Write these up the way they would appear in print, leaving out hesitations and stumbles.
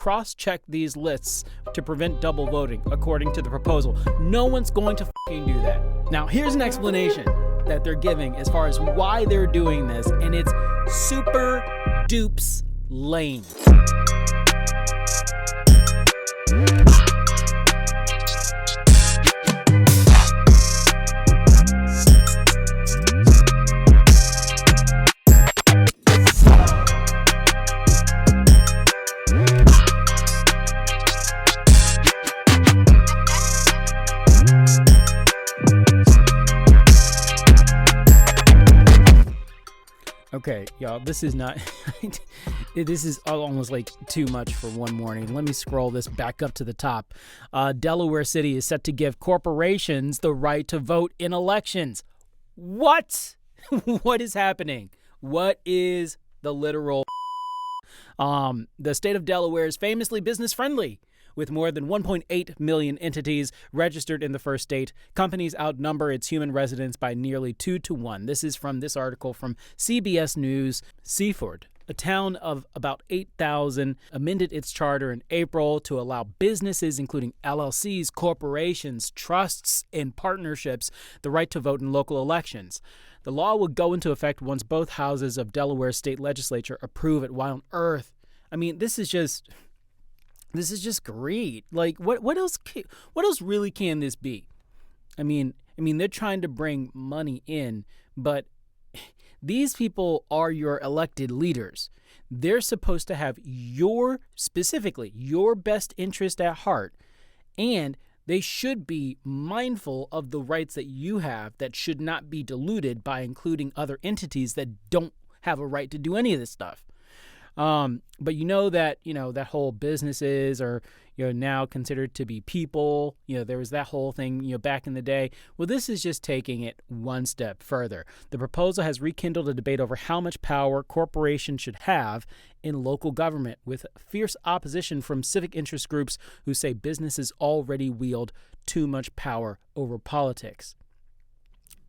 cross-check these lists to prevent double voting, according to the proposal. No one's going to fucking do that. Now, here's an explanation that they're giving as far as why they're doing this, and it's super dupes lame. Okay, y'all, this is not, this is almost like too much for one morning. Let me scroll this back up to the top. Delaware City is set to give corporations the right to vote in elections. What? What is happening? What is the literal? The state of Delaware is famously business friendly. With more than 1.8 million entities registered in the first state, companies outnumber its human residents by nearly 2-1. This is from this article from CBS News. Seaford, a town of about 8,000, amended its charter in April to allow businesses, including LLCs, corporations, trusts, and partnerships, the right to vote in local elections. The law will go into effect once both houses of Delaware's state legislature approve it. Why on earth? I mean, this is just greed. Like, what else really can this be? I mean, they're trying to bring money in, but these people are your elected leaders. They're supposed to have specifically your best interest at heart, and they should be mindful of the rights that you have that should not be diluted by including other entities that don't have a right to do any of this stuff. But that whole businesses are, now considered to be people. There was that whole thing, back in the day. Well, this is just taking it one step further. The proposal has rekindled a debate over how much power corporations should have in local government, with fierce opposition from civic interest groups who say businesses already wield too much power over politics.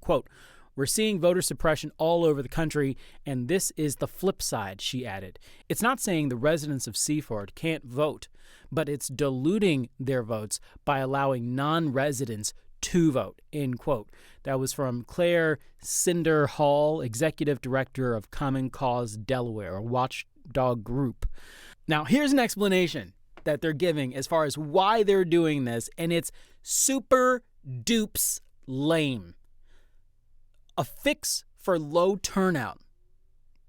Quote, "We're seeing voter suppression all over the country, and this is the flip side," she added. "It's not saying the residents of Seaford can't vote, but it's diluting their votes by allowing non-residents to vote," end quote. That was from Claire Cinder Hall, Executive Director of Common Cause Delaware, a watchdog group. Now, here's an explanation that they're giving as far as why they're doing this, and it's super dupes lame. A fix for low turnout.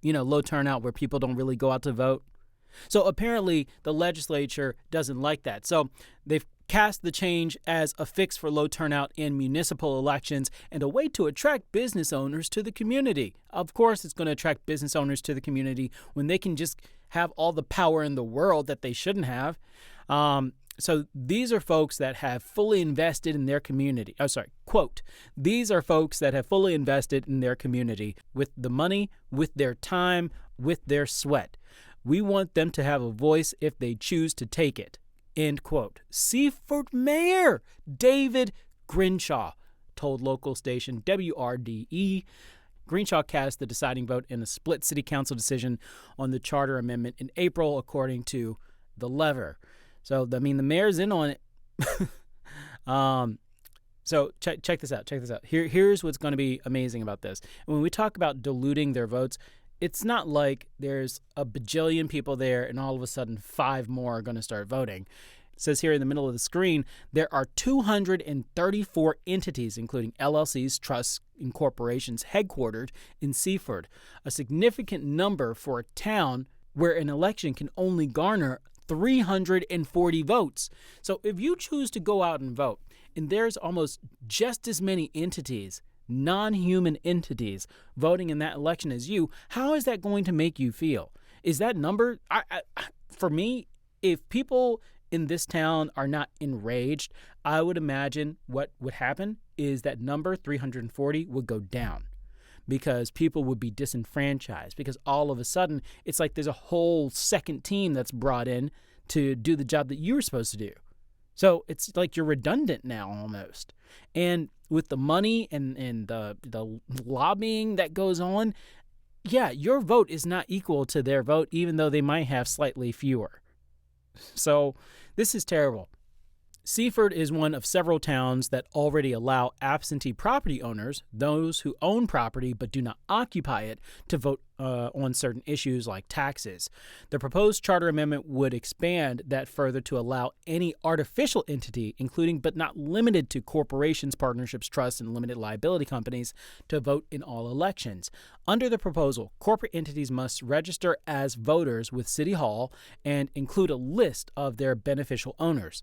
Low turnout where people don't really go out to vote. So apparently the legislature doesn't like that. So they've cast the change as a fix for low turnout in municipal elections and a way to attract business owners to the community. Of course, it's going to attract business owners to the community when they can just have all the power in the world that they shouldn't have. So these are folks that have fully invested in their community. Quote, "These are folks that have fully invested in their community with the money, with their time, with their sweat. We want them to have a voice if they choose to take it," end quote. Seaford Mayor David Grinshaw told local station WRDE. Grinshaw cast the deciding vote in a split city council decision on the charter amendment in April, according to The Lever. So, the mayor's in on it. So check this out. Here's what's going to be amazing about this. And when we talk about diluting their votes, it's not like there's a bajillion people there and all of a sudden 5 more are going to start voting. It says here in the middle of the screen, there are 234 entities, including LLCs, trusts, and corporations headquartered in Seaford, a significant number for a town where an election can only garner 340 votes. So if you choose to go out and vote, and there's almost just as many entities, non-human entities, voting in that election as you, how is that going to make you feel? Is that number, for me, if people in this town are not enraged, I would imagine what would happen is that number, 340, would go down. Because people would be disenfranchised, because all of a sudden it's like there's a whole second team that's brought in to do the job that you were supposed to do. So it's like you're redundant now almost. And with the money and the lobbying that goes on, yeah, your vote is not equal to their vote, even though they might have slightly fewer. So this is terrible. Seaford is one of several towns that already allow absentee property owners, those who own property but do not occupy it, to vote on certain issues like taxes. The proposed charter amendment would expand that further to allow any artificial entity, including but not limited to corporations, partnerships, trusts, and limited liability companies, to vote in all elections. Under the proposal, corporate entities must register as voters with City Hall and include a list of their beneficial owners.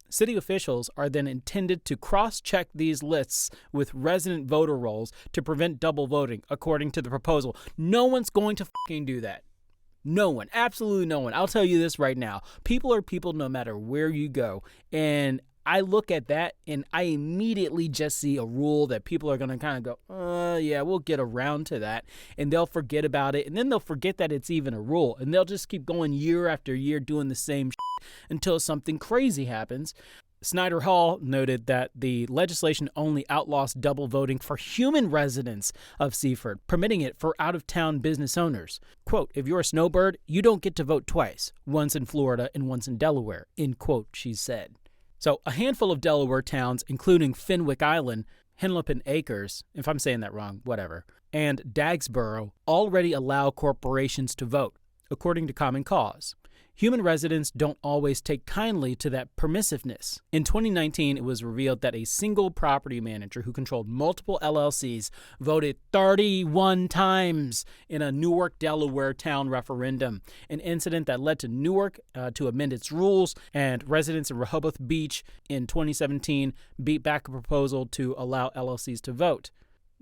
City officials are then intended to cross-check these lists with resident voter rolls to prevent double voting, according to the proposal. No one's going to fucking do that. No one. Absolutely no one. I'll tell you this right now. People are people no matter where you go. And I look at that and I immediately just see a rule that people are going to kind of go, yeah, we'll get around to that. And they'll forget about it. And then they'll forget that it's even a rule. And they'll just keep going year after year doing the same shit until something crazy happens. Snyder Hall noted that the legislation only outlaws double voting for human residents of Seaford, permitting it for out-of-town business owners. Quote, if you're a snowbird, you don't get to vote twice, once in Florida and once in Delaware, end quote, she said. So a handful of Delaware towns, including Fenwick Island, Henlopen Acres, if I'm saying that wrong, whatever, and Dagsboro, already allow corporations to vote, according to Common Cause. Human residents don't always take kindly to that permissiveness. In 2019, it was revealed that a single property manager who controlled multiple LLCs voted 31 times in a Newark, Delaware town referendum, an incident that led to Newark to amend its rules, and residents in Rehoboth Beach in 2017 beat back a proposal to allow LLCs to vote.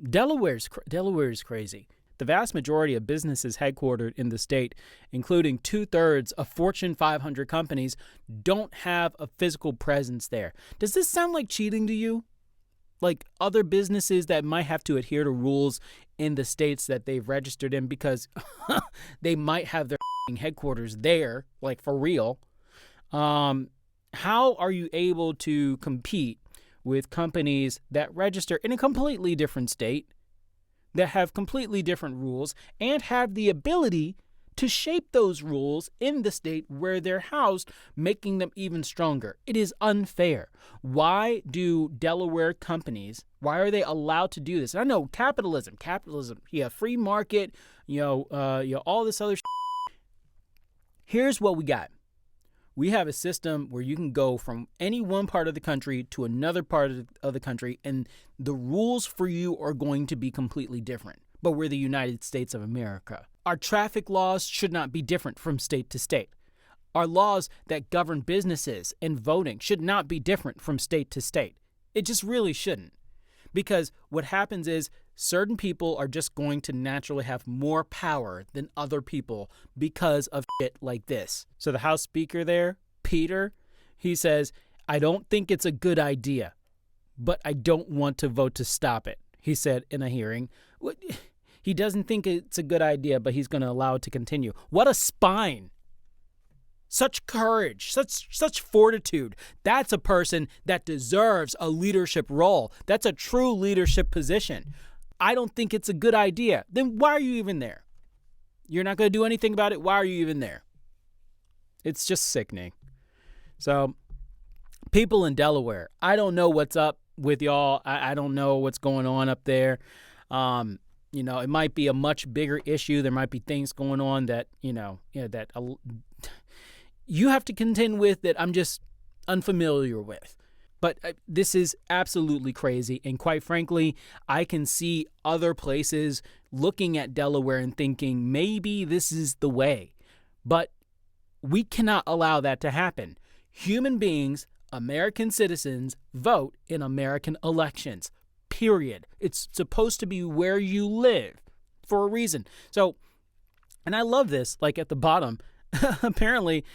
Delaware is crazy. The vast majority of businesses headquartered in the state, including 2/3 of Fortune 500 companies, don't have a physical presence there. Does this sound like cheating to you? Like other businesses that might have to adhere to rules in the states that they've registered in because they might have their headquarters there, like for real. How are you able to compete with companies that register in a completely different state, that have completely different rules, and have the ability to shape those rules in the state where they're housed, making them even stronger? It is unfair. Why do Delaware companies, why are they allowed to do this? I know capitalism, free market, all this other shit. Here's what we got. We have a system where you can go from any one part of the country to another part of the country, and the rules for you are going to be completely different. But we're the United States of America. Our traffic laws should not be different from state to state. Our laws that govern businesses and voting should not be different from state to state. It just really shouldn't. Because what happens is certain people are just going to naturally have more power than other people because of shit like this. So the House Speaker there, Peter, he says, I don't think it's a good idea, but I don't want to vote to stop it, he said in a hearing. He doesn't think it's a good idea, but he's going to allow it to continue. What a spine. Such courage, such fortitude. That's a person that deserves a leadership role. That's a true leadership position. I don't think it's a good idea. Then why are you even there? You're not going to do anything about it. Why are you even there? It's just sickening. So, people in Delaware, I don't know what's up with y'all. I don't know what's going on up there. It might be a much bigger issue. There might be things going on that, that you have to contend with that I'm just unfamiliar with. But this is absolutely crazy. And quite frankly, I can see other places looking at Delaware and thinking maybe this is the way. But we cannot allow that to happen. Human beings, American citizens, vote in American elections. Period. It's supposed to be where you live for a reason. So, and I love this, like at the bottom, apparently,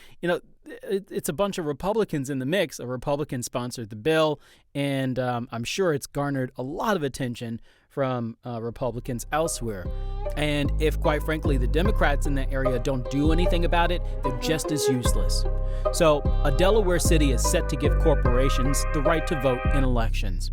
it's a bunch of Republicans in the mix. A Republican sponsored the bill, and I'm sure it's garnered a lot of attention from Republicans elsewhere. And if, quite frankly, the Democrats in that area don't do anything about it, they're just as useless. So a Delaware city is set to give corporations the right to vote in elections.